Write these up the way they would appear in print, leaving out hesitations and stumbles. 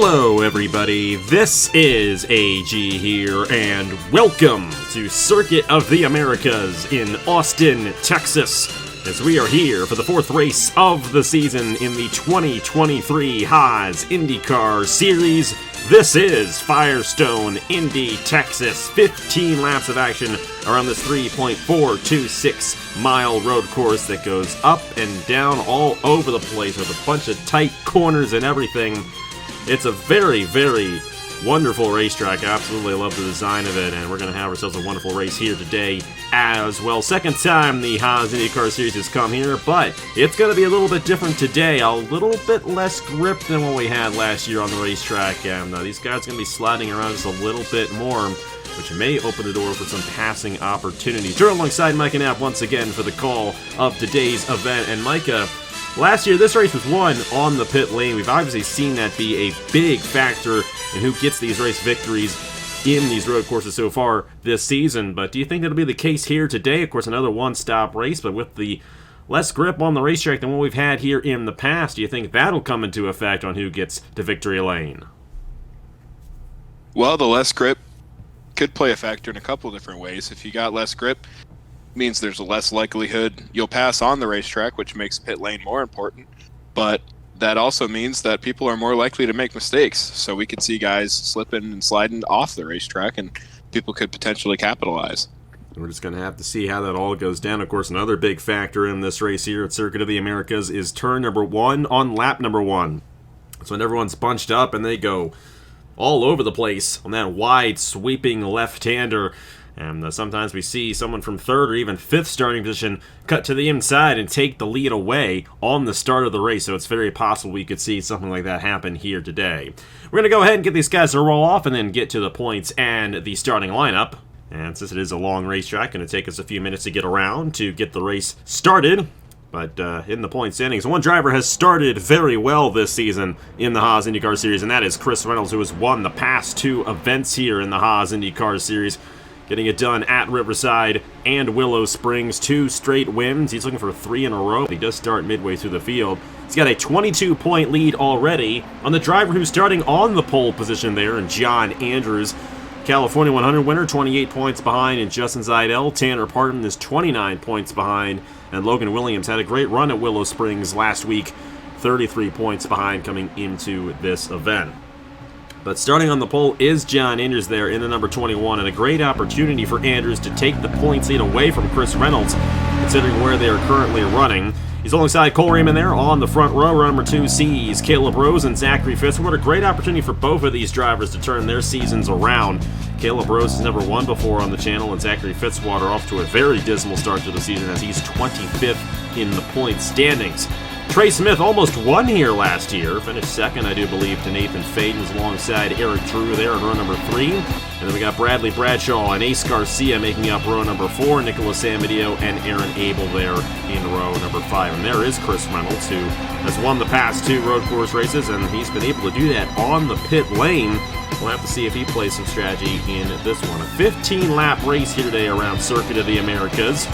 Hello everybody, this is AG here, and welcome to Circuit of the Americas in Austin, Texas, as we are here for the fourth race of the season in the 2023 Haas IndyCar Series. This is Firestone Indy Texas, 15 laps of action around this 3.426 mile road course that goes up and down all over the place with a bunch of tight corners and everything. It's a very, very wonderful racetrack. I absolutely love the design of it, and we're going to have ourselves a wonderful race here today as well. Second time the Haas IndyCar Series has come here, but it's going to be a little bit different today. A little bit less grip than what we had last year on the racetrack, and these guys are going to be sliding around just a little bit more, which may open the door for some passing opportunities. Turn alongside Micah Knapp once again for the call of today's event, and Micah, last year, this race was won on the pit lane. We've obviously seen that be a big factor in who gets these race victories in these road courses so far this season. But do you think that'll be the case here today? Of course, another one-stop race, but with the less grip on the racetrack than what we've had here in the past, do you think that'll come into effect on who gets to victory lane? Well, the less grip could play a factor in a couple different ways. If you got less grip, means there's a less likelihood you'll pass on the racetrack, which makes pit lane more important, but that also means that people are more likely to make mistakes, so we could see guys slipping and sliding off the racetrack, and people could potentially capitalize. We're just going to have to see how that all goes down. Of course, another big factor in this race here at Circuit of the Americas is turn number 1 on lap number 1. That's when everyone's bunched up and they go all over the place on that wide sweeping left-hander. And sometimes we see someone from third or even fifth starting position cut to the inside and take the lead away on the start of the race. So it's very possible we could see something like that happen here today. We're going to go ahead and get these guys to roll off and then get to the points and the starting lineup. And since it is a long racetrack, going to take us a few minutes to get around to get the race started. But in the point standings, one driver has started very well this season in the Haas IndyCar Series, and that is Chris Reynolds, who has won the past 2 events here in the Haas IndyCar Series, getting it done at Riverside and Willow Springs. 2 straight wins. He's looking for 3 in a row. He does start midway through the field. He's got a 22-point lead already on the driver who's starting on the pole position there, and John Andrews. California 100 winner, 28 points behind, and Justin Zeidel. Tanner Parton is 29 points behind, and Logan Williams had a great run at Willow Springs last week, 33 points behind coming into this event. But starting on the pole is John Andrews there in the number 21, and a great opportunity for Andrews to take the points lead away from Chris Reynolds, considering where they are currently running. He's alongside Cole Raymond there on the front row. Row number 2 sees Caleb Rose and Zachary Fitz. What a great opportunity for both of these drivers to turn their seasons around. Caleb Rose has never won before on the channel, and Zachary Fitzwater off to a very dismal start to the season as he's 25th in the point standings. Trey Smith almost won here last year, finished second, I do believe, to Nathan Faden's alongside Eric Drew there in row number 3. And then we got Bradley Bradshaw and Ace Garcia making up row number 4, Nicholas Amadio and Aaron Abel there in row number 5. And there is Chris Reynolds, who has won the past 2 road course races, and he's been able to do that on the pit lane. We'll have to see if he plays some strategy in this one. A 15-lap race here today around Circuit of the Americas.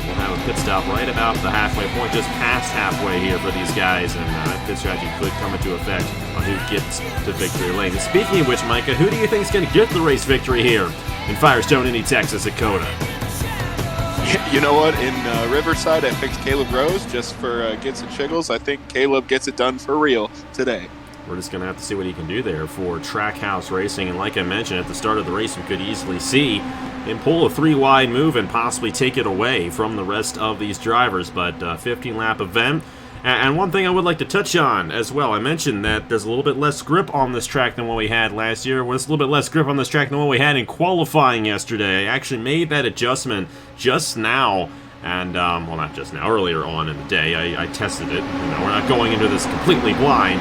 We'll have a pit stop right about the halfway point, just past halfway here for these guys, and that pit strategy could come into effect on who gets to victory lane. And speaking of which, Micah, who do you think is going to get the race victory here in Firestone Indy Texas at Coda? You know what? In Riverside, I picked Caleb Rose just for gets and shiggles. I think Caleb gets it done for real today. We're just going to have to see what he can do there for Trackhouse Racing. And like I mentioned, at the start of the race, we could easily see him pull a 3-wide move and possibly take it away from the rest of these drivers. But 15-lap event. And one thing I would like to touch on as well, I mentioned that there's a little bit less grip on this track than what we had last year. There's a little bit less grip on this track than what we had in qualifying yesterday. I actually made that adjustment just now. And, well, not just now, earlier on in the day. I tested it. You know, we're not going into this completely blind.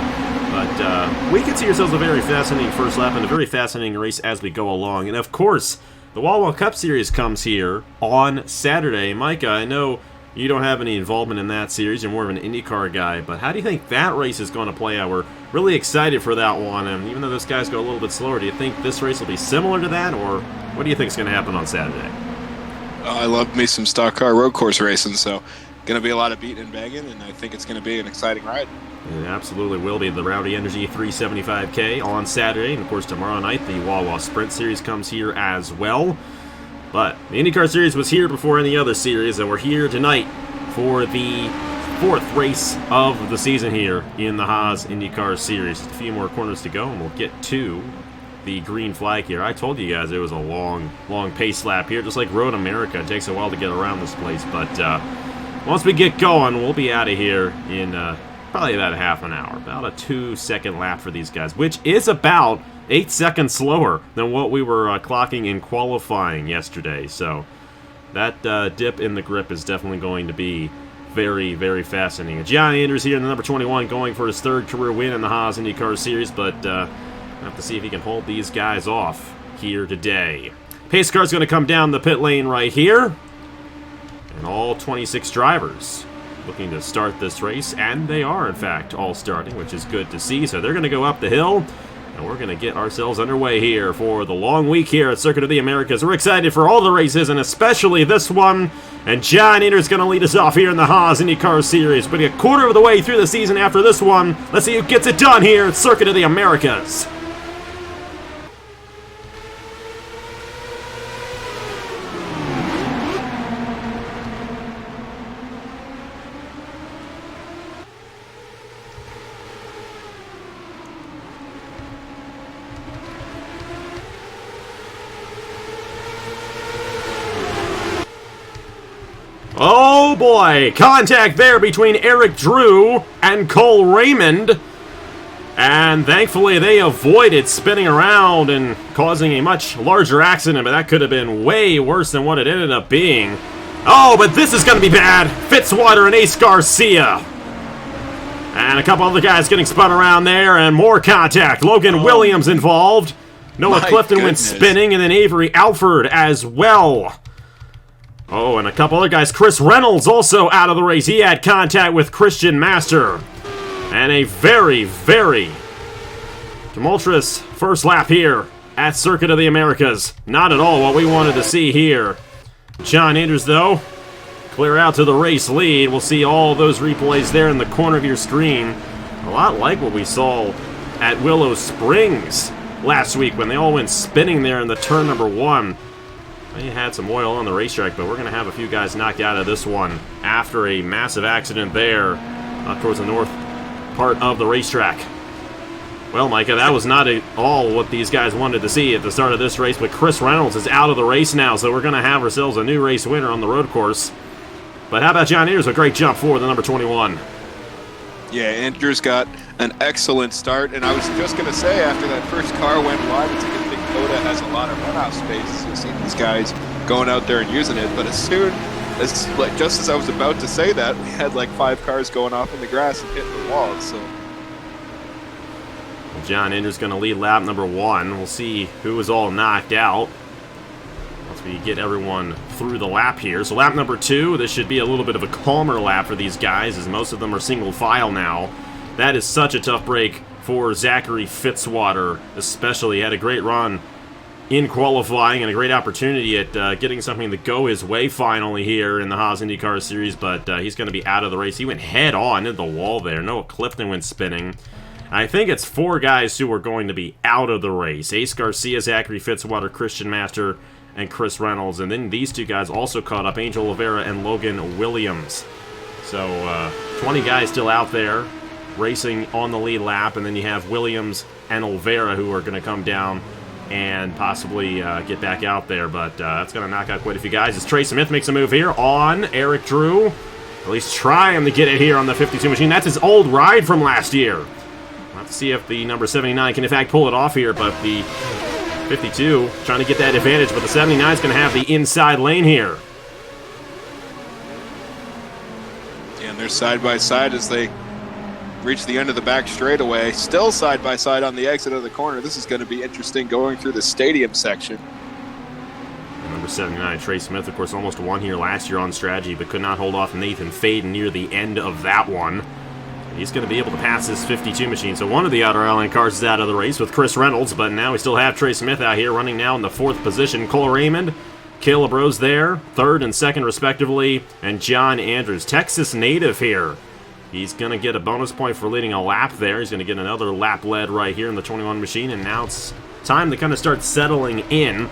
But we can see ourselves a very fascinating first lap and a very fascinating race as we go along. And, of course, the Wawa Cup Series comes here on Saturday. Micah, I know you don't have any involvement in that series. You're more of an IndyCar guy. But how do you think that race is going to play out? We're really excited for that one. And even though those guys go a little bit slower, do you think this race will be similar to that? Or what do you think is going to happen on Saturday? I love me some stock car road course racing, so going to be a lot of beating and banging, and I think it's going to be an exciting ride. It absolutely will be. The Rowdy Energy 375K on Saturday, and of course tomorrow night the Wawa Sprint Series comes here as well. But the IndyCar Series was here before any other series, and we're here tonight for the 4th race of the season here in the Haas IndyCar Series. A few more corners to go, and we'll get to the green flag here. I told you guys it was a long pace lap here, just like Road America. It takes a while to get around this place, but once we get going, we'll be out of here in probably about a half an hour. About a 2-second lap for these guys, which is about 8 seconds slower than what we were clocking in qualifying yesterday. So that dip in the grip is definitely going to be very, very fascinating. John Andrews here in the number 21 going for his 3rd career win in the Haas IndyCar Series, but we'll have to see if he can hold these guys off here today. Pace car's going to come down the pit lane right here. And all 26 drivers looking to start this race, and they are, in fact, all starting, which is good to see. So they're going to go up the hill, and we're going to get ourselves underway here for the long week here at Circuit of the Americas. We're excited for all the races, and especially this one. And John Inder's going to lead us off here in the Haas IndyCar Series. But a quarter of the way through the season after this one, let's see who gets it done here at Circuit of the Americas. Oh boy, contact there between Eric Drew and Cole Raymond. And thankfully they avoided spinning around and causing a much larger accident, but that could have been way worse than what it ended up being. Oh, but this is going to be bad. Fitzwater and Ace Garcia. And a couple other guys getting spun around there, and more contact. Logan Williams involved. Noah Clifton went spinning, and then Avery Alford as well. Oh, and a couple other guys. Chris Reynolds also out of the race. He had contact with Christian Master. And a very, very tumultuous first lap here at Circuit of the Americas. Not at all what we wanted to see here. John Andrews, though, clear out to the race lead. We'll see all those replays there in the corner of your screen. A lot like what we saw at Willow Springs last week when they all went spinning there in the turn number 1. They had some oil on the racetrack, but we're going to have a few guys knocked out of this one after a massive accident there towards the north part of the racetrack. Well, Micah, that was not at all what these guys wanted to see at the start of this race, but Chris Reynolds is out of the race now, so we're going to have ourselves a new race winner on the road course. But how about John Andrews? A great jump for the number 21. Yeah, Andrews got an excellent start, and I was just going to say, after that first car went wide, it's a good thing Coda has a lot of runoff space. You'll see these guys going out there and using it, but as soon as, just as I was about to say that, we had like 5 cars going off in the grass and hitting the walls, so. Well, John Andrews going to lead lap number 1. We'll see who is all knocked out once we get everyone through the lap here. So lap number 2, this should be a little bit of a calmer lap for these guys, as most of them are single file now. That is such a tough break for Zachary Fitzwater, especially. He had a great run in qualifying and a great opportunity at getting something to go his way finally here in the Haas IndyCar Series, but he's going to be out of the race. He went head on into the wall there. Noah Clifton went spinning. I think it's 4 guys who are going to be out of the race. Ace Garcia, Zachary Fitzwater, Christian Master, and Chris Reynolds. And then these 2 guys also caught up, Angel Oliveira and Logan Williams. So 20 guys still out there racing on the lead lap, and then you have Williams and Oliveira who are going to come down and possibly get back out there, but that's going to knock out quite a few guys as Trey Smith makes a move here on Eric Drew. At least trying to get it here on the 52 machine. That's his old ride from last year. We'll have to see if the number 79 can in fact pull it off here, but the 52 trying to get that advantage, but the 79 is going to have the inside lane here. And they're side by side as they reach the end of the back straightaway. Still side by side on the exit of the corner. This is going to be interesting going through the stadium section. Number 79, Trey Smith, of course, almost won here last year on strategy, but could not hold off Nathan Faden near the end of that one. He's going to be able to pass this 52 machine. So one of the Outer Island cars is out of the race with Chris Reynolds, but now we still have Trey Smith out here running now in the 4th position. Cole Raymond Caleb Rose there, third and second respectively, and John Andrews, Texas native here. He's going to get a bonus point for leading a lap there. He's going to get another lap led right here in the 21 machine, and now it's time to kind of start settling in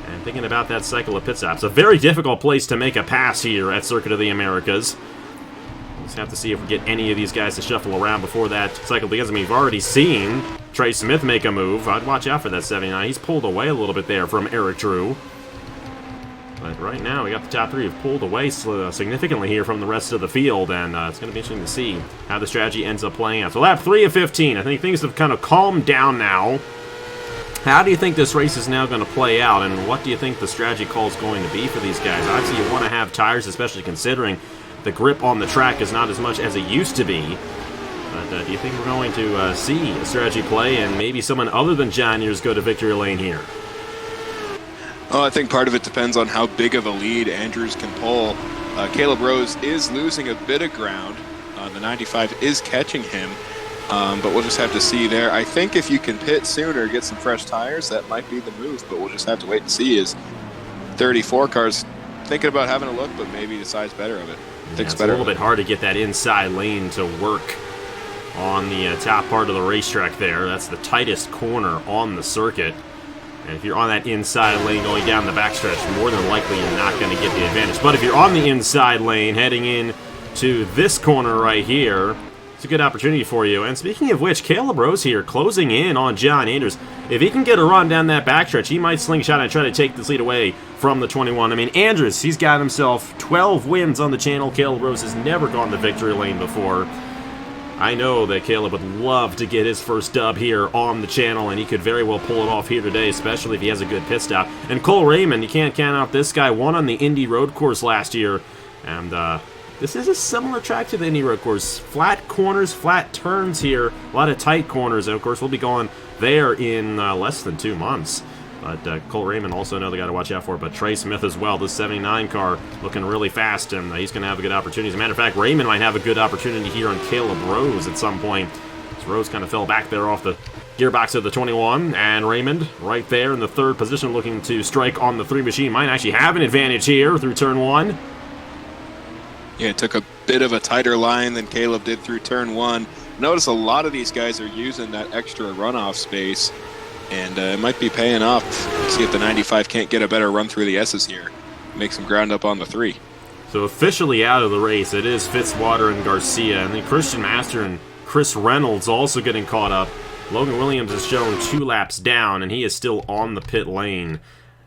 and thinking about that cycle of pit stops. A very difficult place to make a pass here at Circuit of the Americas. We'll just have to see if we get any of these guys to shuffle around before that cycle begins. I mean, we've already seen Trey Smith make a move. I'd watch out for that 79. He's pulled away a little bit there from Eric Drew. But right now, we got the top three have pulled away significantly here from the rest of the field, and it's going to be interesting to see how the strategy ends up playing out. So lap 3 of 15, I think things have kind of calmed down now. How do you think this race is now going to play out, and what do you think the strategy call is going to be for these guys? Obviously, you want to have tires, especially considering the grip on the track is not as much as it used to be. But do you think we're going to see a strategy play and maybe someone other than John Ears go to victory lane here? Oh, I think part of it depends on how big of a lead Andrews can pull. Caleb Rose is losing a bit of ground. The 95 is catching him, but we'll just have to see there. I think if you can pit sooner, get some fresh tires, that might be the move, but we'll just have to wait and see. Is 34 cars thinking about having a look, but maybe decides better of it. It's a little bit hard to get that inside lane to work on the top part of the racetrack there. That's the tightest corner on the circuit. And if you're on that inside lane going down the backstretch, more than likely you're not going to get the advantage. But if you're on the inside lane heading in to this corner right here, it's a good opportunity for you. And speaking of which, Caleb Rose here closing in on John Andrews. If he can get a run down that backstretch, he might slingshot and try to take this lead away from the 21. I mean, Andrews, he's got himself 12 wins on the channel. Caleb Rose has never gone the victory lane before. I know that Caleb would love to get his first dub here on the channel, and he could very well pull it off here today, especially if he has a good pit stop. And Cole Raymond, you can't count out this guy, won on the Indy Road Course last year, and this is a similar track to the Indy Road Course. Flat corners, flat turns here, a lot of tight corners, and of course we'll be going there in less than 2 months. But Cole Raymond also another guy to watch out for, but Trey Smith as well. This 79 car looking really fast, and he's going to have a good opportunity. As a matter of fact, Raymond might have a good opportunity here on Caleb Rose at some point. As Rose kind of fell back there off the gearbox of the 21, and Raymond right there in the third position looking to strike on the 3 machine. Might actually have an advantage here through turn 1. Yeah, it took a bit of a tighter line than Caleb did through turn 1. Notice a lot of these guys are using that extra runoff space, and it might be paying off. See if the 95 can't get a better run through the S's here. Make some ground up on the 3. So officially out of the race, it is Fitzwater and Garcia, and then Christian Master and Chris Reynolds also getting caught up. Logan Williams is shown 2 laps down, and he is still on the pit lane.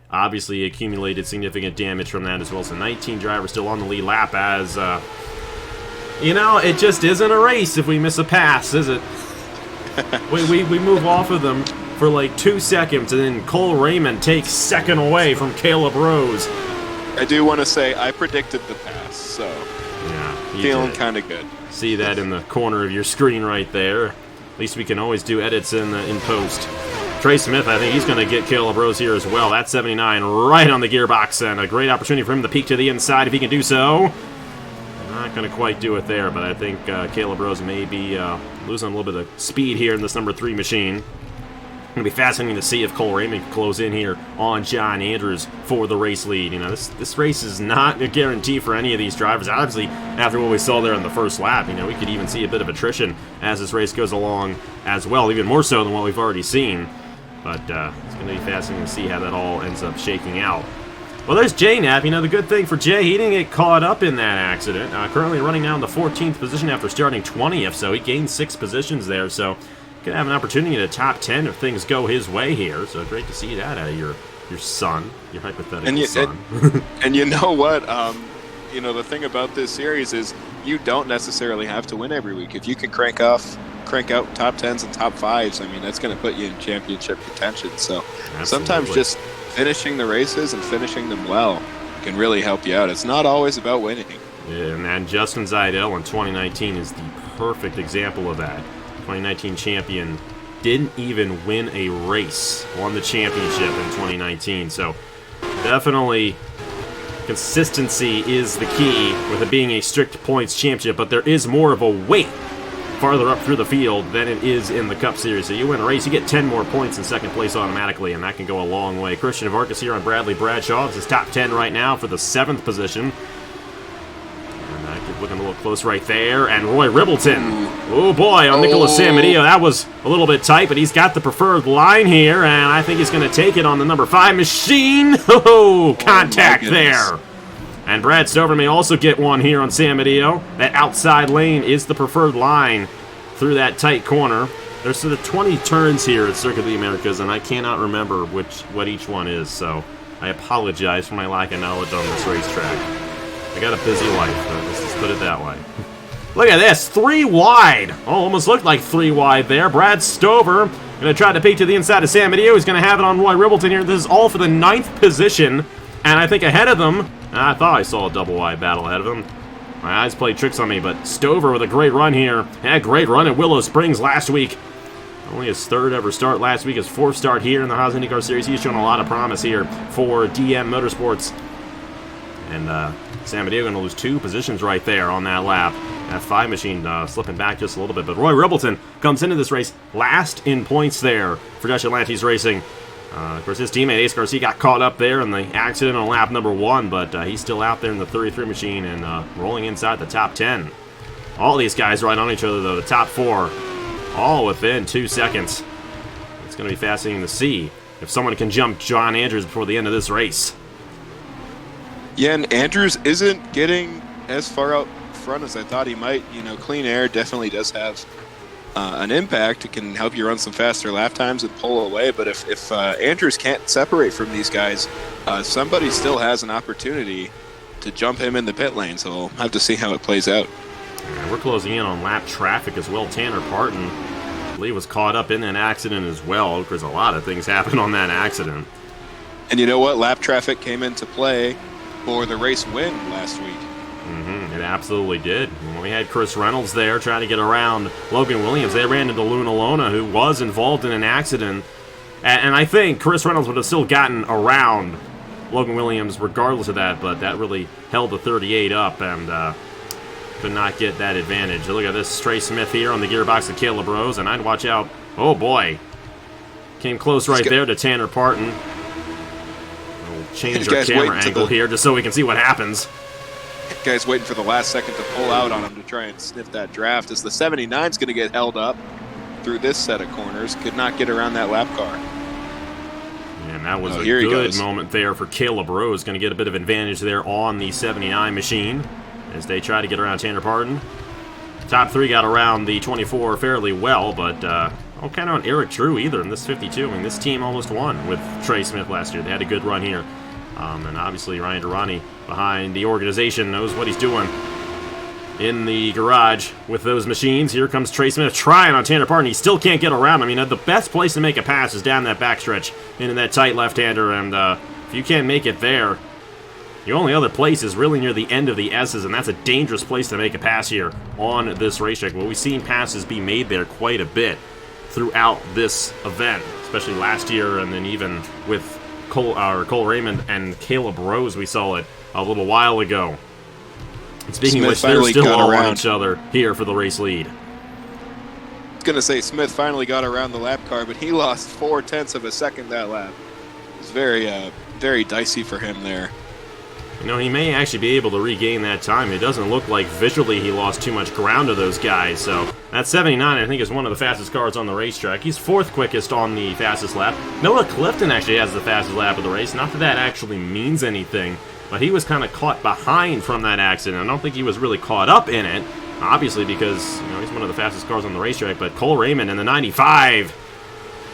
Obviously accumulated significant damage from that as well. So 19 drivers still on the lead lap as, you know, it just isn't a race if we miss a pass, is it? we move off of them for like 2 seconds, and then Cole Raymond takes second away from Caleb Rose. I do want to say I predicted the pass, so yeah, feeling kind of good. See that in the corner of your screen right there. At least we can always do edits in post. Trey Smith, I think he's going to get Caleb Rose here as well. That's 79 right on the gearbox, and a great opportunity for him to peek to the inside if he can do so. Not going to quite do it there, but I think Caleb Rose may be losing a little bit of speed here in this number 3 machine. It's going to be fascinating to see if Cole Raymond can close in here on John Andrews for the race lead. You know, this race is not a guarantee for any of these drivers. Obviously, after what we saw there in the first lap, you know, we could even see a bit of attrition as this race goes along as well, even more so than what we've already seen. But it's going to be fascinating to see how that all ends up shaking out. Well, there's Jay Knapp. You know, the good thing for Jay, he didn't get caught up in that accident. Currently running down the 14th position after starting 20th, so he gained 6 positions there. So going to have an opportunity to top 10 if things go his way here. So great to see that out of your son, your hypothetical son. And you know what? You know, the thing about this series is you don't necessarily have to win every week. If you can crank out top 10s and top 5s, I mean, that's going to put you in championship contention. So sometimes just finishing the races and finishing them well can really help you out. It's not always about winning. Yeah, and Justin Zeidel in 2019 is the perfect example of that. 2019 champion didn't even win a race, won the championship in 2019. So definitely consistency is the key with it being a strict points championship, but there is more of a weight farther up through the field than it is in the Cup Series. So you win a race, you get 10 more points in second place automatically, and that can go a long way. Christian Vargas here on Bradley Bradshaw. This is top 10 right now for the 7th position. Looking a little close right there, and Roy Ribbleton. Oh boy, on Nicholas Samadillo. That was a little bit tight, but he's got the preferred line here, and I think he's going to take it on the number 5 machine. Oh, contact there. And Brad Stover may also get one here on Samadillo. That outside lane is the preferred line through that tight corner. There's sort of 20 turns here at Circuit of the Americas, and I cannot remember what each one is, so I apologize for my lack of knowledge on this racetrack. I got a busy life, let's just put it that way. Look at this, 3 wide. Oh, almost looked like 3 wide there. Brad Stover going to try to peek to the inside of Samadillo. He's going to have it on Roy Ribbleton here. This is all for the 9th position, and I think ahead of them, I thought I saw a double wide battle ahead of them. My eyes played tricks on me, but Stover with a great run here. Had a great run at Willow Springs last week. Only his 3rd ever start last week, his 4th start here in the Haas IndyCar Series. He's shown a lot of promise here for DM Motorsports. And Samadillo going to lose 2 positions right there on that lap. That 5 machine slipping back just a little bit. But Roy Ribbleton comes into this race last in points there for Josh Atlantis Racing. Of course, his teammate Ace Garcia got caught up there in the accident on lap number 1, but he's still out there in the 33 machine and rolling inside the top 10. All these guys right on each other, though. The top 4, all within 2 seconds. It's going to be fascinating to see if someone can jump John Andrews before the end of this race. Yeah, and Andrews isn't getting as far out front as I thought he might. You know, clean air definitely does have an impact. It can help you run some faster lap times and pull away. But if Andrews can't separate from these guys, somebody still has an opportunity to jump him in the pit lane. So we'll have to see how it plays out. Yeah, we're closing in on lap traffic as well. Tanner Parton, I believe, was caught up in an accident as well. Because a lot of things happened on that accident. And you know what? Lap traffic came into play for the race win last week. It absolutely did. When we had Chris Reynolds there trying to get around Logan Williams, they ran into Luna Lona, who was involved in an accident. And I think Chris Reynolds would have still gotten around Logan Williams regardless of that, but that really held the 38 up and could not get that advantage. Look at this, Trey Smith here on the gearbox of Caleb Rose, and I'd watch out. Oh boy. Came close right there to Tanner Parton. Change our camera angle here just so we can see what happens. Guy's waiting for the last second to pull out on him to try and sniff that draft as the 79's going to get held up through this set of corners. Could not get around that lap car. And that was a good moment there for Caleb Rose. Going to get a bit of advantage there on the 79 machine as they try to get around Tanner Parton. Top 3 got around the 24 fairly well, but kind of on Eric Drew either in this 52. I mean, this team almost won with Trey Smith last year. They had a good run here. And obviously Ryan Durrani behind the organization knows what he's doing in the garage with those machines. Here comes Trey Smith trying on Tanner Parton. He still can't get around. I mean, the best place to make a pass is down that backstretch into that tight left-hander. And if you can't make it there, the only other place is really near the end of the S's, and that's a dangerous place to make a pass here on this racetrack. Well, we've seen passes be made there quite a bit throughout this event, especially last year, and then even with Cole Raymond and Caleb Rose, we saw it a little while ago. And speaking of which, they're still all on each other here for the race lead. I was going to say Smith finally got around the lap car, but he lost 0.4 of a second that lap. It was very dicey for him there. You know, he may actually be able to regain that time. It doesn't look like visually he lost too much ground to those guys. So that 79, I think, is one of the fastest cars on the racetrack. He's 4th quickest on the fastest lap. Noah Clifton actually has the fastest lap of the race. Not that that actually means anything, but he was kind of caught behind from that accident. I don't think he was really caught up in it, obviously, because he's one of the fastest cars on the racetrack. But Cole Raymond in the 95.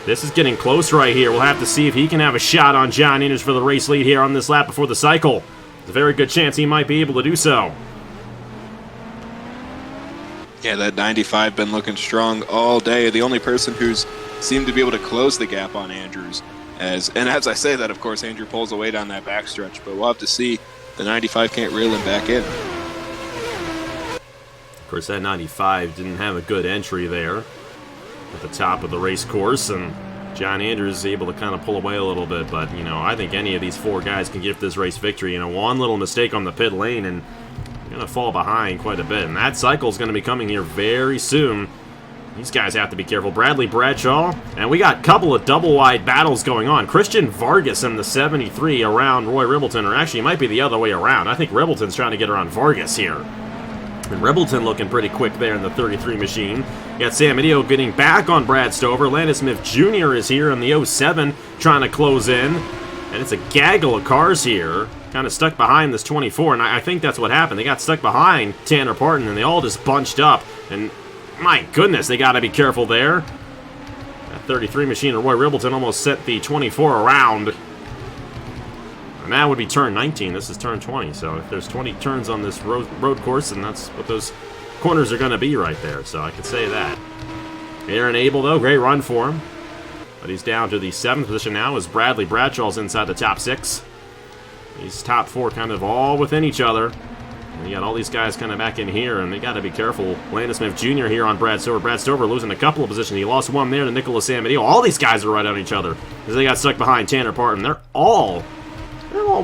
This is getting close right here. We'll have to see if he can have a shot on John Andrews for the race lead here on this lap before the cycle. There's a very good chance he might be able to do so. Yeah, that 95 been looking strong all day. The only person who's seemed to be able to close the gap on Andrews. As I say that, of course, Andrew pulls away down that backstretch, but we'll have to see. The 95 can't reel him back in. Of course, that 95 didn't have a good entry there at the top of the race course, and John Andrews is able to kind of pull away a little bit, but, I think any of these 4 guys can give this race victory. One little mistake on the pit lane, and you're going to fall behind quite a bit. And that cycle is going to be coming here very soon. These guys have to be careful. Bradley Bradshaw, and we got a couple of double-wide battles going on. Christian Vargas in the 73 around Roy Ribbleton, or actually it might be the other way around. I think Ribbleton's trying to get around Vargas here. And Ribbleton looking pretty quick there in the 33 machine. You got Sam Idio getting back on Brad Stover. Landon Smith Jr. is here in the 07 trying to close in. And it's a gaggle of cars here, kind of stuck behind this 24. And I think that's what happened. They got stuck behind Tanner Parton, and they all just bunched up. And my goodness, they got to be careful there. That 33 machine of Roy Ribbleton almost set the 24 around. And that would be turn 19. This is turn 20. So if there's 20 turns on this road course, then that's what those corners are going to be right there. So I could say that. Aaron Abel, though, great run for him. But he's down to the 7th position now as Bradley Bradshaw's inside the top 6. These top 4 kind of all within each other. And you got all these guys kind of back in here, and they got to be careful. Landon Smith Jr. here on Brad Stover. Brad Stover losing a couple of positions. He lost one there to Nicholas Samadeo. All these guys are right on each other as they got stuck behind Tanner Parton. They're all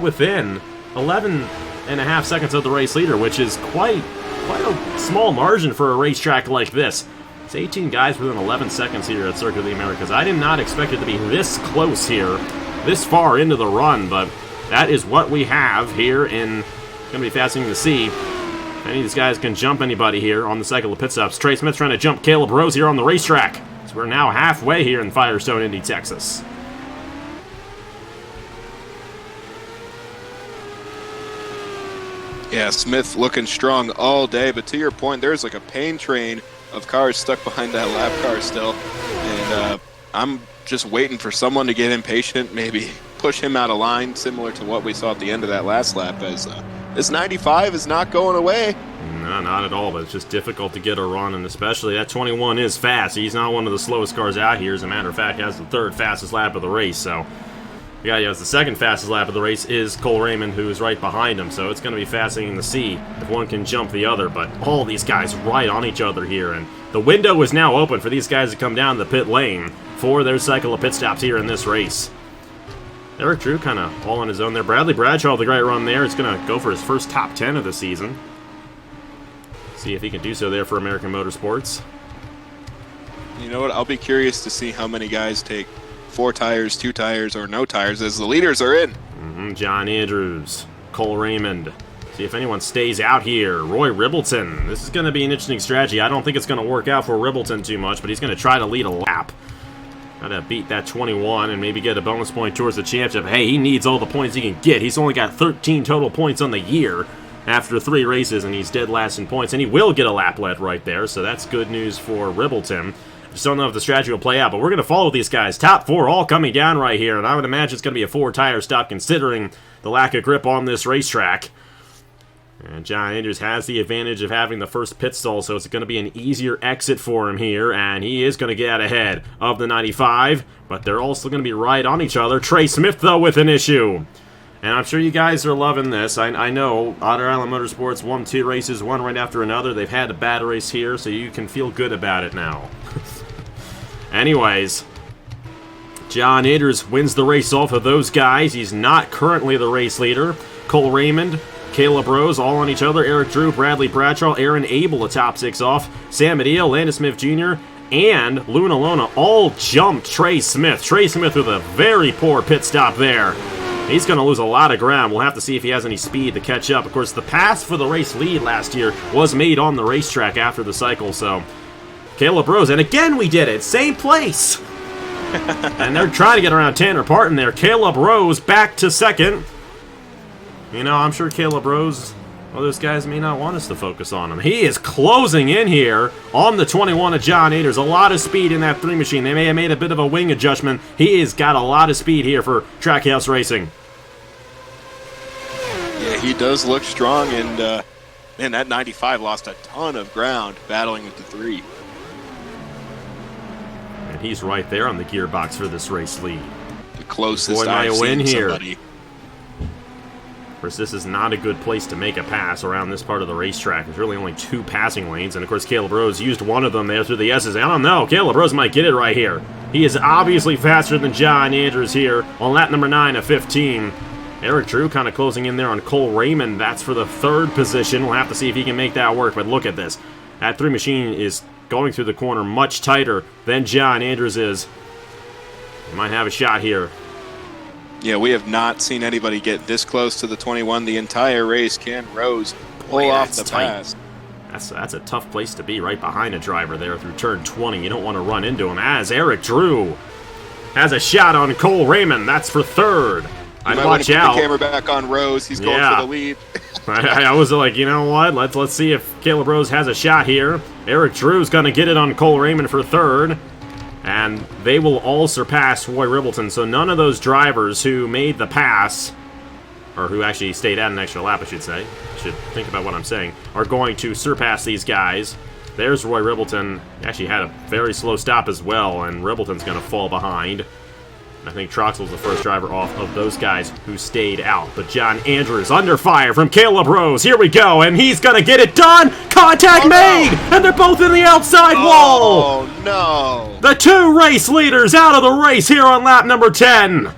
within 11 and a half seconds of the race leader, which is quite a small margin for a racetrack like this. It's 18 guys within 11 seconds here at Circuit of the Americas. I did not expect it to be this close here, this far into the run, but that is what we have here, and it's going to be fascinating to see if any of these guys can jump anybody here on the cycle of pit stops. Trey Smith trying to jump Caleb Rose here on the racetrack. So we're now halfway here in Firestone, Indy, Texas. Yeah, Smith looking strong all day, but to your point, there's like a pain train of cars stuck behind that lap car still. And I'm just waiting for someone to get impatient, maybe push him out of line, similar to what we saw at the end of that last lap, as this 95 is not going away. No, not at all, but it's just difficult to get a run, and especially that 21 is fast. He's not one of the slowest cars out here. As a matter of fact, he has the 3rd fastest lap of the race, so the guy who has the 2nd fastest lap of the race is Cole Raymond, who is right behind him, so it's going to be fascinating to see if one can jump the other, but all these guys right on each other here, and the window is now open for these guys to come down the pit lane for their cycle of pit stops here in this race. Eric Drew kind of all on his own there. Bradley Bradshaw, the great run there. He's going to go for his first top 10 of the season. See if he can do so there for American Motorsports. You know what? I'll be curious to see how many guys take 4 tires, 2 tires, or no tires as the leaders are in. John Andrews, Cole Raymond. See if anyone stays out here. Roy Ribbleton. This is going to be an interesting strategy. I don't think it's going to work out for Ribbleton too much, but he's going to try to lead a lap. Got to beat that 21 and maybe get a bonus point towards the championship. Hey, he needs all the points he can get. He's only got 13 total points on the year after 3 races, and he's dead last in points. And he will get a laplet right there, so that's good news for Ribbleton. Just don't know if the strategy will play out, but we're going to follow these guys. Top 4 all coming down right here, and I would imagine it's going to be a 4-tire stop considering the lack of grip on this racetrack. And John Andrews has the advantage of having the first pit stall, so it's going to be an easier exit for him here, and he is going to get out ahead of the 95, but they're also going to be right on each other. Trey Smith, though, with an issue. And I'm sure you guys are loving this. I know Otter Island Motorsports won 2 races, one right after another. They've had a bad race here, so you can feel good about it now. Anyways, John Andrews wins the race off of those guys. He's not currently the race leader. Cole Raymond, Caleb Rose, all on each other. Eric Drew, Bradley Bradshaw, Aaron Abel, the top 6 off. Sam Adeo, Landon Smith Jr., and Luna Lona all jumped Trey Smith. Trey Smith with a very poor pit stop there. He's going to lose a lot of ground. We'll have to see if he has any speed to catch up. Of course, the pass for the race lead last year was made on the racetrack after the cycle, so Caleb Rose, and again we did it. Same place. And they're trying to get around Tanner Parton there. Caleb Rose back to 2nd. You know, I'm sure Caleb Rose, well, those guys may not want us to focus on him. He is closing in here on the 21 of John Aders. A lot of speed in that 3 machine. They may have made a bit of a wing adjustment. He has got a lot of speed here for Trackhouse Racing. Yeah, he does look strong, and man, that 95 lost a ton of ground battling with the 3. And he's right there on the gearbox for this race lead. The closest Boy, I've win seen here. somebody. Of course, this is not a good place to make a pass around this part of the racetrack. There's really only 2 passing lanes, and of course Caleb Rose used one of them there through the S's. I don't know, Caleb Rose might get it right here. He is obviously faster than John Andrews here on lap number 9 of 15. Eric Drew kind of closing in there on Cole Raymond. That's for the 3rd position. We'll have to see if he can make that work, but look at this. That 3 machine is going through the corner much tighter than John Andrews is. He might have a shot here. Yeah, we have not seen anybody get this close to the 21 the entire race. Can Rose pull off the pass? That's a tough place to be, right behind a driver there through turn 20. You don't want to run into him, as Eric Drew has a shot on Cole Raymond. That's for third. I'd watch out. The camera back on Rose. He's going for the lead. I was like, you know what? Let's see if Caleb Rose has a shot here. Eric Drew's going to get it on Cole Raymond for third. And they will all surpass Roy Ribbleton. So none of those drivers who made the pass, or who actually stayed at an extra lap, I should say, should think about what I'm saying, are going to surpass these guys. There's Roy Ribbleton. He actually had a very slow stop as well, and Ribbleton's going to fall behind. I think Troxel's the first driver off of those guys who stayed out. But John Andrews under fire from Caleb Rose. Here we go, and he's going to get it done. Contact made, and they're both in the outside wall. Oh, no. The two race leaders out of the race here on lap number 10.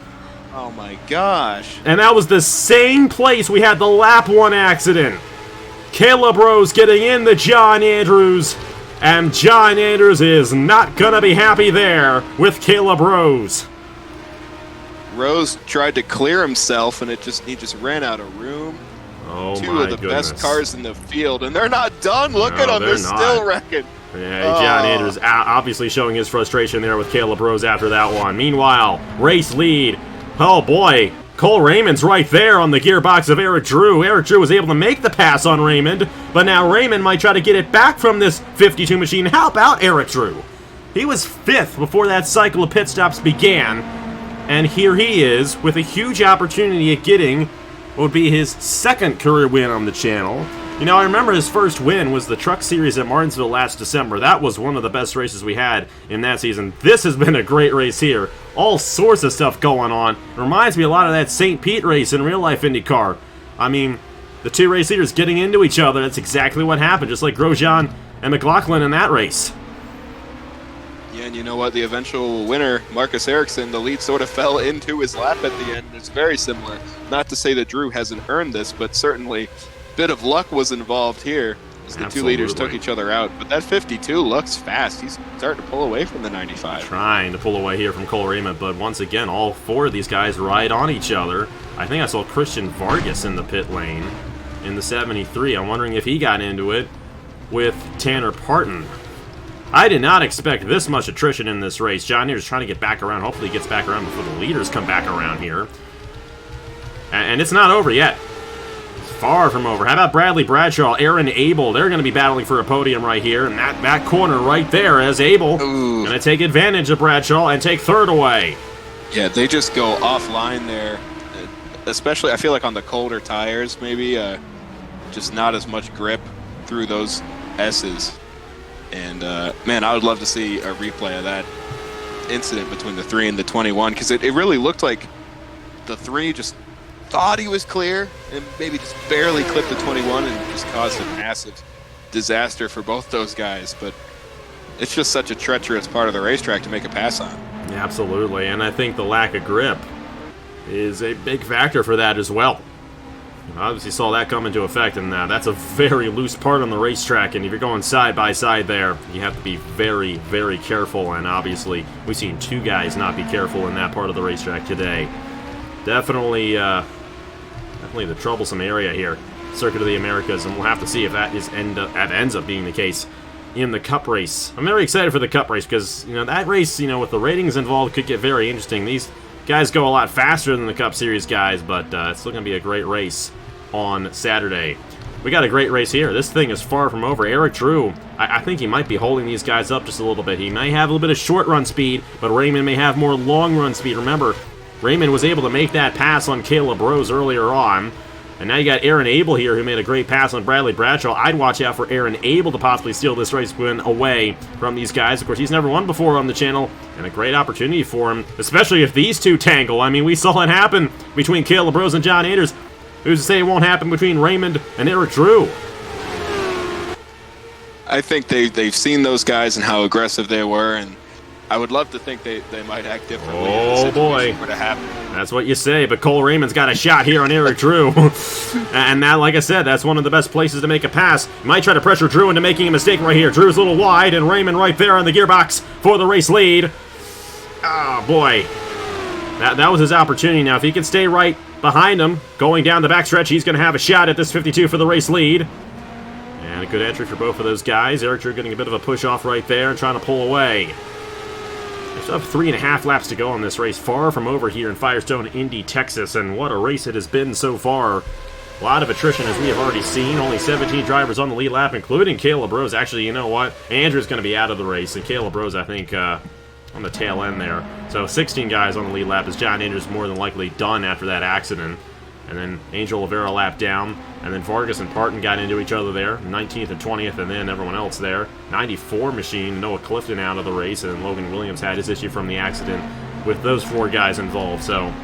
Oh, my gosh. And that was the same place we had the lap 1 accident. Caleb Rose getting in the John Andrews, and John Andrews is not going to be happy there with Caleb Rose. Rose tried to clear himself, and he just ran out of room. Oh, Two of the best cars in the field, and they're not done. Look at them; they're still wrecking. Yeah, John Andrews obviously showing his frustration there with Caleb Rose after that one. Meanwhile, race lead. Oh boy, Cole Raymond's right there on the gearbox of Eric Drew. Eric Drew was able to make the pass on Raymond, but now Raymond might try to get it back from this 52 machine. How about Eric Drew? He was 5th before that cycle of pit stops began. And here he is with a huge opportunity at getting what would be his 2nd career win on the channel. You know, I remember his first win was the Truck Series at Martinsville last December. That was one of the best races we had in that season. This has been a great race here. All sorts of stuff going on. It reminds me a lot of that St. Pete race in real life IndyCar. I mean, the two race leaders getting into each other. That's exactly what happened, just like Grosjean and McLaughlin in that race. Yeah, and you know what? The eventual winner, Marcus Ericsson, the lead sort of fell into his lap at the end. It's very similar. Not to say that Drew hasn't earned this, but certainly a bit of luck was involved here as the two leaders took each other out. But that 52 looks fast. He's starting to pull away from the 95. Trying to pull away here from Cole Raymond, but once again, all 4 of these guys ride on each other. I think I saw Christian Vargas in the pit lane in the 73. I'm wondering if he got into it with Tanner Parton. I did not expect this much attrition in this race. John Deere's trying to get back around. Hopefully he gets back around before the leaders come back around here. And it's not over yet. It's far from over. How about Bradley Bradshaw, Aaron Abel? They're going to be battling for a podium right here. And that back corner right there as Abel going to take advantage of Bradshaw and take 3rd away. Yeah, they just go offline there. Especially, I feel like on the colder tires, maybe just not as much grip through those S's. And, man, I would love to see a replay of that incident between the 3 and the 21, because it really looked like the 3 just thought he was clear and maybe just barely clipped the 21 and just caused a massive disaster for both those guys. But it's just such a treacherous part of the racetrack to make a pass on. Yeah, absolutely, and I think the lack of grip is a big factor for that as well. Obviously saw that come into effect, and that's a very loose part on the racetrack, and if you're going side by side there, you have to be very, very careful, and obviously we've seen 2 guys not be careful in that part of the racetrack today. Definitely the troublesome area here, Circuit of the Americas, and we'll have to see if that ends up being the case in the Cup race. I'm very excited for the Cup race because, you know, that race, you know, with the ratings involved could get very interesting. These guys go a lot faster than the Cup Series guys, but it's still going to be a great race on Saturday. We got a great race here. This thing is far from over. Eric Drew, I think he might be holding these guys up just a little bit. He may have a little bit of short run speed, but Raymond may have more long run speed. Remember, Raymond was able to make that pass on Caleb Rose earlier on. And now you got Aaron Abel here who made a great pass on Bradley Bradshaw. I'd watch out for Aaron Abel to possibly steal this race win away from these guys. Of course, he's never won before on the channel, and a great opportunity for him, especially if these two tangle. I mean, we saw it happen between Caleb Rose and John Andrews. Who's to say it won't happen between Raymond and Eric Drew? I think they've seen those guys and how aggressive they were, and I would love to think they might act differently. Oh boy, were to happen. That's what you say. But Cole Raymond's got a shot here on Eric Drew, and that, like I said, that's one of the best places to make a pass. Might try to pressure Drew into making a mistake right here. Drew's a little wide, and Raymond right there on the gearbox for the race lead. Oh boy, that was his opportunity. Now, if he can stay right behind him, going down the backstretch, he's going to have a shot at this 52 for the race lead. And a good entry for both of those guys. Eric Drew getting a bit of a push off right there and trying to pull away. They still have 3.5 laps to go on this race. Far from over here in Firestone Indy Texas. And what a race it has been so far. A lot of attrition, as we have already seen. Only 17 drivers on the lead lap, including Caleb Rose. Actually, you know what? Andrew's going to be out of the race. And Caleb Rose, I think, on the tail end there. So 16 guys on the lead lap, as John Andrews more than likely done after that accident. And then Angel Oliveira lap down. And then Vargas and Parton got into each other there. 19th and 20th, and then everyone else there. 94 machine, Noah Clifton out of the race. And then Logan Williams had his issue from the accident with those 4 guys involved. So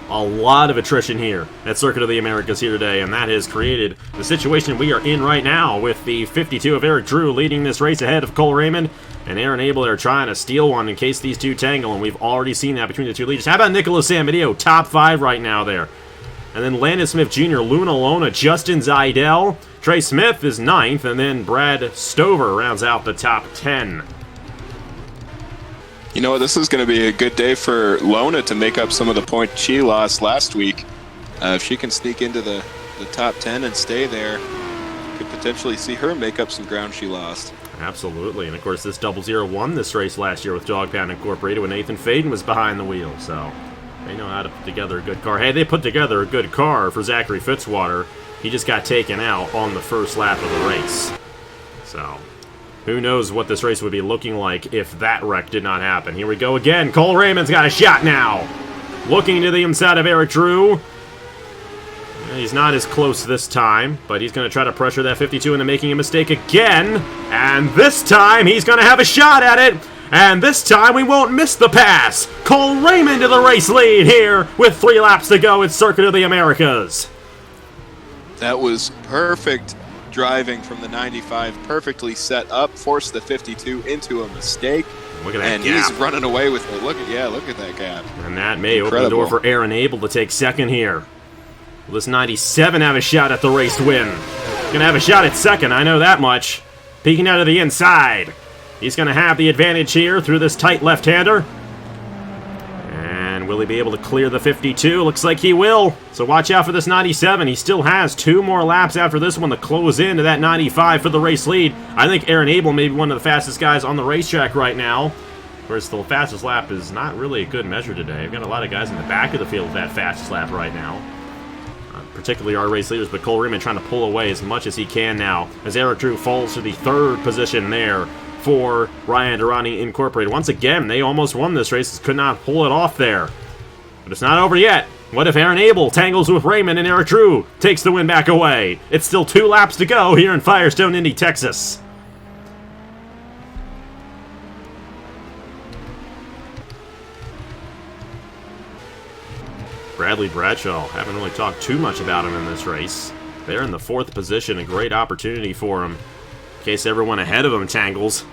a lot of attrition here at Circuit of the Americas here today. And that has created the situation we are in right now with the 52 of Eric Drew leading this race ahead of Cole Raymond. And Aaron Abel are trying to steal one in case these two tangle. And we've already seen that between the two leaders. How about Nicholas Samedeo? Top 5 right now there. And then Landon Smith Jr., Luna Lona, Justin Zidell. Trey Smith is 9th, and then Brad Stover rounds out the top 10. You know what? This is going to be a good day for Lona to make up some of the points she lost last week. If she can sneak into the top 10 and stay there, could potentially see her make up some ground she lost. Absolutely. And, of course, this 00 won this race last year with Dog Pound Incorporated when Nathan Faden was behind the wheel, so they know how to put together a good car. Hey, they put together a good car for Zachary Fitzwater. He just got taken out on the first lap of the race. So, who knows what this race would be looking like if that wreck did not happen. Here we go again. Cole Raymond's got a shot now. Looking to the inside of Eric Drew. He's not as close this time, but he's going to try to pressure that 52 into making a mistake again. And this time, he's going to have a shot at it. And this time we won't miss the pass. Cole Raymond to the race lead here with 3 laps to go at Circuit of the Americas. That was perfect driving from the 95. Perfectly set up. Forced the 52 into a mistake. Look at that and gap. He's running away with it. Look at that gap. And that may open the door for Aaron Abel to take second here. Will this 97 have a shot at the race win? Gonna have a shot at second, I know that much. Peeking out of the inside. He's going to have the advantage here through this tight left-hander. And will he be able to clear the 52? Looks like he will. So watch out for this 97. He still has 2 more laps after this one to close into that 95 for the race lead. I think Aaron Abel may be one of the fastest guys on the racetrack right now. Whereas the fastest lap is not really a good measure today. I've got a lot of guys in the back of the field with that fastest lap right now. Particularly our race leaders, but Cole Raymond trying to pull away as much as he can now. As Eric Drew falls to the 3rd position there for Ryan Durrani Incorporated. Once again, they almost won this race. Could not pull it off there. But it's not over yet. What if Aaron Abel tangles with Raymond and Eric Drew takes the win back away? It's still 2 laps to go here in Firestone, Indy, Texas. Bradley Bradshaw, haven't really talked too much about him in this race. They're in the 4th position, a great opportunity for him in case everyone ahead of him tangles.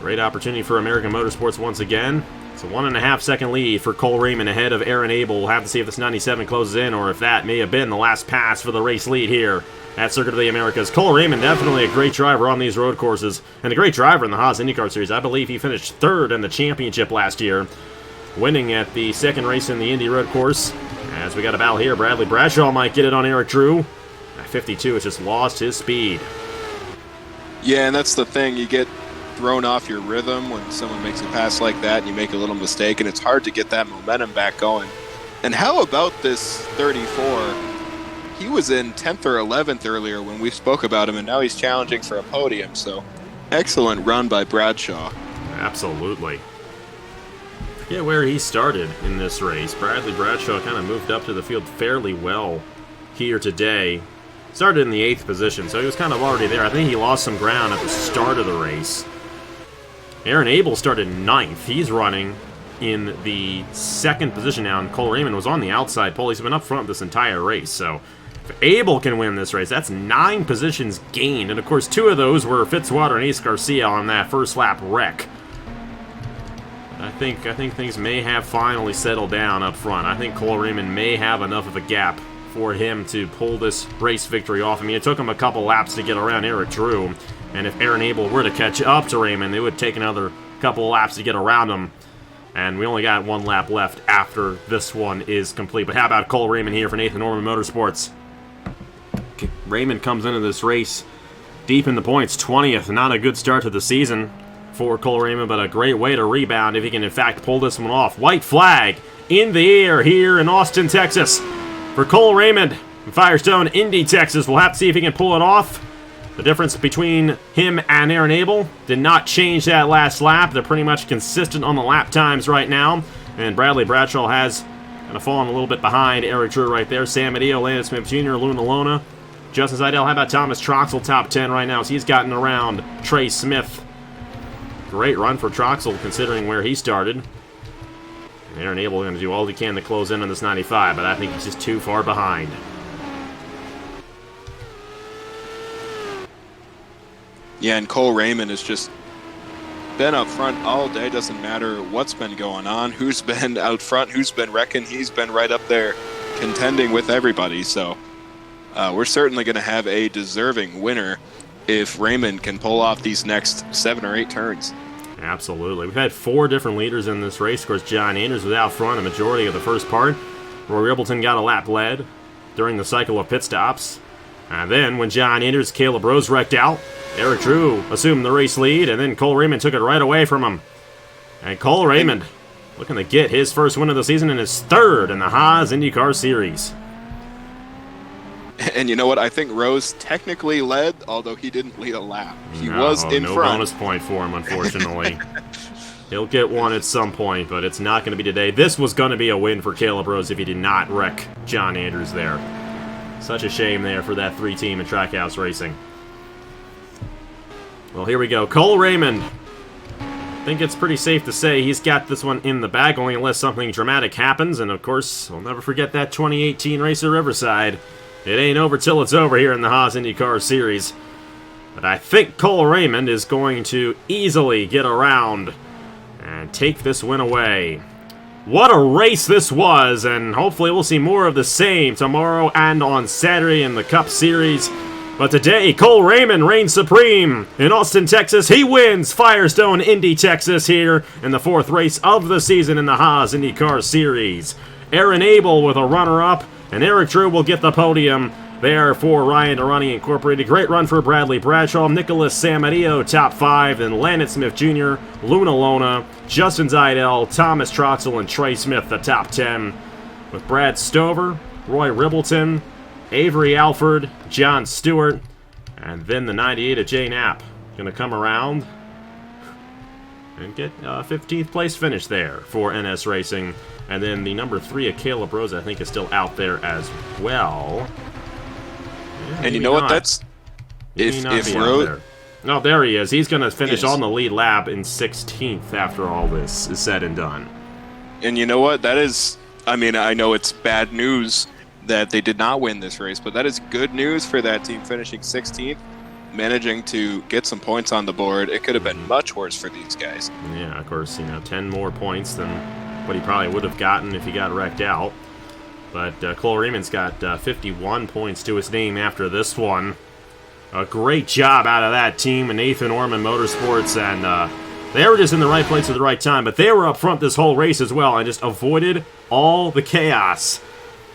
Great opportunity for American Motorsports once again. It's a 1.5 second lead for Cole Raymond ahead of Aaron Abel. We'll have to see if this 97 closes in or if that may have been the last pass for the race lead here at Circuit of the Americas. Cole Raymond, definitely a great driver on these road courses and a great driver in the Haas IndyCar Series. I believe he finished 3rd in the championship last year, winning at the 2nd race in the Indy road course. As we got a battle here, Bradley Bradshaw might get it on Eric Drew. At 52 has just lost his speed. Yeah, and that's the thing. You get thrown off your rhythm when someone makes a pass like that and you make a little mistake, and it's hard to get that momentum back going. And how about this 34? He was in 10th or 11th earlier when we spoke about him, and now he's challenging for a podium. So excellent run by Bradshaw. Absolutely. Forget where he started in this race. Bradley Bradshaw kind of moved up to the field fairly well here today. Started in the 8th position, so he was kind of already there. I think he lost some ground at the start of the race. Aaron Abel started 9th. He's running in the 2nd position now, and Cole Raymond was on the outside pole. He's been up front this entire race, so if Abel can win this race, that's 9 positions gained. And, of course, 2 of those were Fitzwater and Ace Garcia on that first lap wreck. think things may have finally settled down up front. I think Cole Raymond may have enough of a gap for him to pull this race victory off. I mean, it took him a couple laps to get around Eric Drew, and if Aaron Abel were to catch up to Raymond, it would take another couple laps to get around him. And we only got one lap left after this one is complete. But how about Cole Raymond here for Nathan Norman Motorsports? Raymond comes into this race deep in the points, 20th. Not a good start to the season for Cole Raymond, but a great way to rebound if he can, in fact, pull this one off. White flag in the air here in Austin, Texas for Cole Raymond. Firestone Indy Texas. We'll have to see if he can pull it off. The difference between him and Aaron Abel did not change that last lap. They're pretty much consistent on the lap times right now. And Bradley Bradshaw has kind of fallen a little bit behind Eric Drew right there. Sam Adio, Landon Smith Jr., Luna Lona, Justin Seidel. How about Thomas Troxel, top 10 right now? So he's gotten around Trey Smith. Great run for Troxel considering where he started. And Aaron Abel going to do all he can to close in on this 95, but I think he's just too far behind. Yeah, and Cole Raymond has just been up front all day. Doesn't matter what's been going on, who's been out front, who's been wrecking. He's been right up there contending with everybody. So we're certainly going to have a deserving winner if Raymond can pull off these next 7 or 8 turns. Absolutely. We've had 4 different leaders in this race. Of course, John Anders was out front a majority of the first part. Roy Ribbleton got a lap led during the cycle of pit stops. And then when John Anders, Caleb Rose wrecked out, Eric Drew assumed the race lead, and then Cole Raymond took it right away from him. And Cole Raymond looking to get his first win of the season and his 3rd in the Haas IndyCar Series. And you know what? I think Rose technically led, although he didn't lead a lap. He was in no front. No bonus point for him, unfortunately. He'll get one at some point, but it's not going to be today. This was going to be a win for Caleb Rose if he did not wreck John Anders there. Such a shame there for that 3-team in Trackhouse Racing. Well, here we go. Cole Raymond. I think it's pretty safe to say he's got this one in the bag, only unless something dramatic happens. And, of course, I'll never forget that 2018 race at Riverside. It ain't over till it's over here in the Haas IndyCar Series. But I think Cole Raymond is going to easily get around and take this win away. What a race this was, and hopefully we'll see more of the same tomorrow and on Saturday in the Cup Series. But today, Cole Raymond reigns supreme in Austin, Texas. He wins Firestone Indy Texas here in the 4th race of the season in the Haas IndyCar Series. Aaron Abel with a runner-up, and Eric Drew will get the podium there for Ryan Durrani Incorporated. Great run for Bradley Bradshaw, Nicholas Samadio, top 5, then Landon Smith Jr., Luna Lona, Justin Seidel, Thomas Troxel, and Trey Smith, the top 10, with Brad Stover, Roy Ribbleton, Avery Alford, John Stewart, and then the 98 of Jay Knapp. Going to come around and get a 15th place finish there for NS Racing. And then the number 3 of Caleb Rose, I think, is still out there as well. Yeah, and you know what? That's if Rose. No, there he is. He's going to finish on the lead lap in 16th after all this is said and done. And you know what? That is, I mean, I know it's bad news that they did not win this race, but that is good news for that team finishing 16th, managing to get some points on the board. It could have been much worse for these guys. Yeah, of course, 10 more points than what he probably would have gotten if he got wrecked out. But Cole Raymond's got 51 points to his name after this one. A great job out of that team and Nathan Orman Motorsports, and they were just in the right place at the right time, but they were up front this whole race as well and just avoided all the chaos.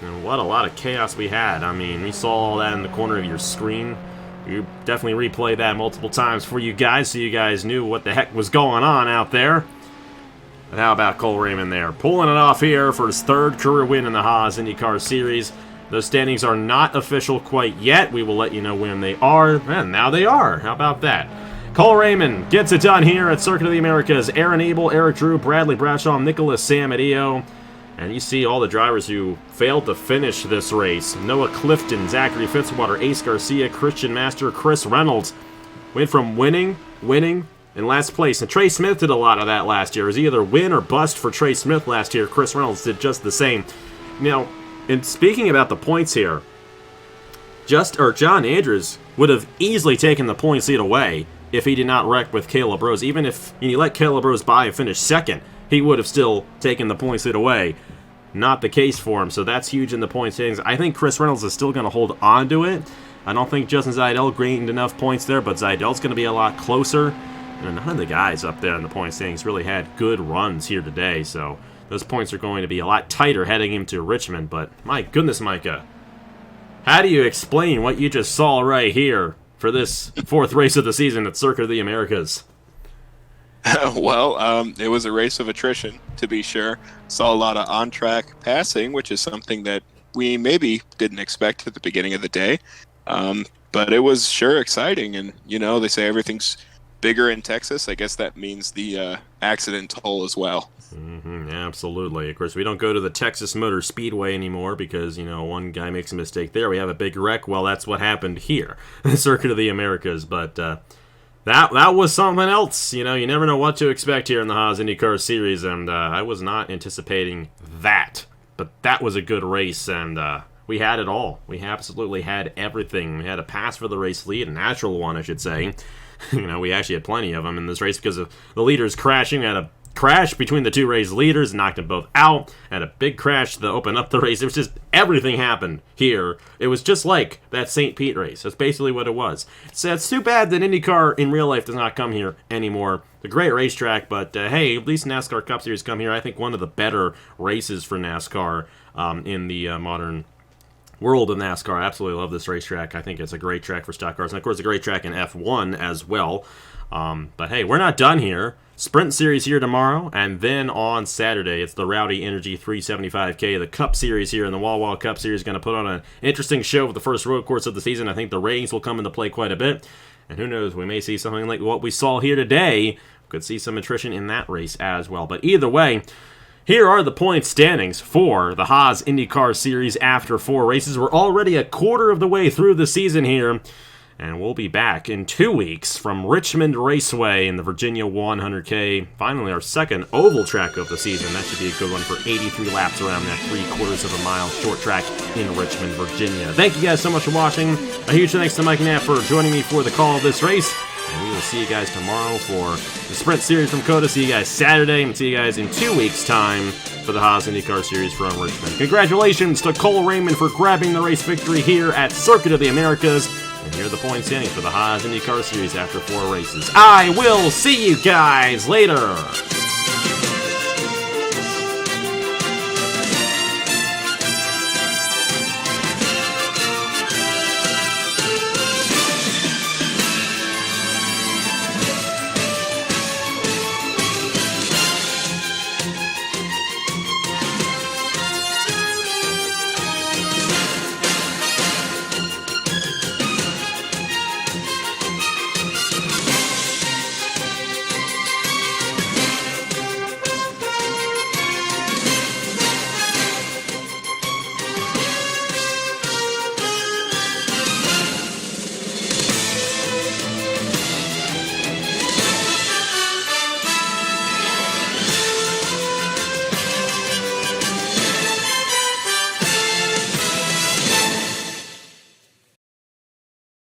And what a lot of chaos we had. I mean, we saw all that in the corner of your screen. You definitely replay that multiple times for you guys so you guys knew what the heck was going on out there. But how about Cole Raymond there? Pulling it off here for his 3rd career win in the Haas IndyCar Series. Those standings are not official quite yet. We will let you know when they are. And now they are. How about that? Cole Raymond gets it done here at Circuit of the Americas. Aaron Abel, Eric Drew, Bradley Bradshaw, Nicholas Samadio. And you see all the drivers who failed to finish this race. Noah Clifton, Zachary Fitzwater, Ace Garcia, Christian Master, Chris Reynolds. Went from winning, in last place. And Trey Smith did a lot of that last year. It was either win or bust for Trey Smith last year. Chris Reynolds did just the same. Now, in speaking about the points here, John Andrews would have easily taken the points lead away if he did not wreck with Caleb Rose. Even if you let Caleb Rose by and finish 2nd, he would have still taken the points lead away. Not the case for him, so that's huge in the point standings. I think Chris Reynolds is still going to hold on to it. I don't think Justin Zaidel gained enough points there, but Zeidel's going to be a lot closer. And none of the guys up there in the point standings really had good runs here today, so those points are going to be a lot tighter heading into Richmond. But my goodness, Micah, how do you explain what you just saw right here for this fourth race of the season at Circuit of the Americas? Well, it was a race of attrition, to be sure. Saw a lot of on-track passing, which is something that we maybe didn't expect at the beginning of the day. But it was sure exciting. And, you know, they say everything's bigger in Texas. I guess that means the accident toll as well. Absolutely. Of course, we don't go to the Texas Motor Speedway anymore because, you know, one guy makes a mistake there. We have a big wreck. Well, that's what happened here, the Circuit of the Americas. But that was something else. You know, you never know what to expect here in the Haas IndyCar Series, and I was not anticipating that. But that was a good race, and we had it all. We absolutely had everything. We had a pass for the race lead, a natural one, I should say. You know, we actually had plenty of them in this race because of the leaders crashing. We had a crash between the two race leaders, knocked them both out, and a big crash to open up the race. It was just, everything happened here. It was just like that St. Pete race. That's basically what it was. So it's too bad that IndyCar in real life does not come here anymore. It's a great racetrack, but hey, at least NASCAR Cup Series come here. I think one of the better races for NASCAR in the modern world of NASCAR. I absolutely love this racetrack. I think it's a great track for stock cars, and of course a great track in F1 as well. But hey, we're not done here. Sprint Series here tomorrow, and then on Saturday, it's the Rowdy Energy 375K, the Cup Series here, and the Wall Cup Series is going to put on an interesting show for the first road course of the season. I think the ratings will come into play quite a bit, and who knows, we may see something like what we saw here today. We could see some attrition in that race as well. But either way, here are the point standings for the Haas IndyCar Series after 4 races. We're already a quarter of the way through the season here. And we'll be back in 2 weeks from Richmond Raceway in the Virginia 100K. Finally, our second oval track of the season. That should be a good one for 83 laps around that 3/4 of a mile short track in Richmond, Virginia. Thank you guys so much for watching. A huge thanks to Mike Knapp for joining me for the call of this race. And we will see you guys tomorrow for the Sprint Series from COTA. See you guys Saturday, and see you guys in 2 weeks' time for the Haas IndyCar Series from Richmond. Congratulations to Cole Raymond for grabbing the race victory here at Circuit of the Americas. And here are the point standings for the Haas IndyCar Series after 4 races. I will see you guys later!